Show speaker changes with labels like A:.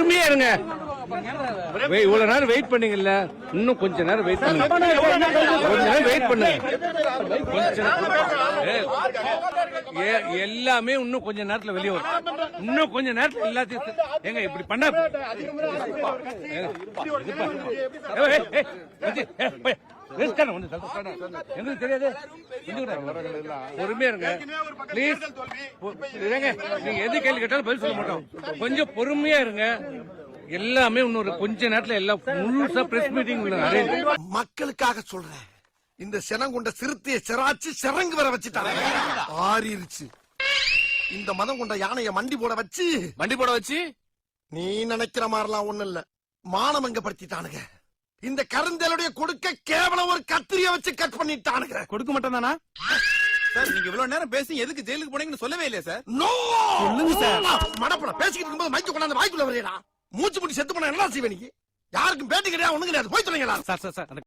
A: பொறுமையா இருங்க. இவ்வளவு நேரம் வெயிட் பண்ணீங்கல்ல, இன்னும் கொஞ்ச நேரம் வெயிட் பண்ணுங்க. கொஞ்ச நேரம் வெயிட் பண்ணுங்க. எல்லாமே இன்னும் கொஞ்ச நேரத்துல வெளியே வரும். இன்னும் கொஞ்ச நேரத்துல எல்லாத்தையும் எங்க இப்படி பண்ண எங்களுக்கு தெரியாது. பொறுமையா இருங்க பிளீஸ். நீங்க எது கேள்வி கேட்டாலும் பதில் சொல்ல மாட்டோம். கொஞ்சம் பொறுமையா இருங்க. எல்லாமே இன்னொரு கொஞ்ச நேரத்துல எல்லாம் முழுசா பிரஸ் மீட்டிங்
B: மக்களுக்காக சொல்றேன். இந்த சினங்கொண்ட சிறுத்தையை சிராச்சு சிறங்கு வர வச்சுட்டாங்க. ஆறிருச்சு. இந்த மதம் கொண்ட யானைய மண்டி போட வச்சு நீ நினைக்கிற மாதிரிலாம் ஒண்ணு இல்ல, மானமங்கப்படுத்திட்டானுங்க. இந்த கருந்தலுடைய கொடுக்க கேவலம் ஒரு கத்திரிய வச்சு கட் பண்ணிட்டானுங்க.
C: கொடுக்க மாட்டோம் தானா சார்? நீங்க இவ்வளவு நேரம் பேசி எதுக்கு ஜெயிலுக்கு போனீங்கன்னு சொல்லவே இல்லையா சார்?
B: நோ
C: சொல்லுங்க சார்.
B: மடப்பட பேசிக்கிட்டு இருக்கும்போது மைக்கு கொண்டாந்து வாய்க்குள்ள வரையடா. மூச்சு முடி செத்து போனா என்ன செய்வே? நீங்க யாருக்கும் பேட்டி கிடையாது, ஒண்ணு கிடையாது. போய் சொல்லுங்களா
C: சார்?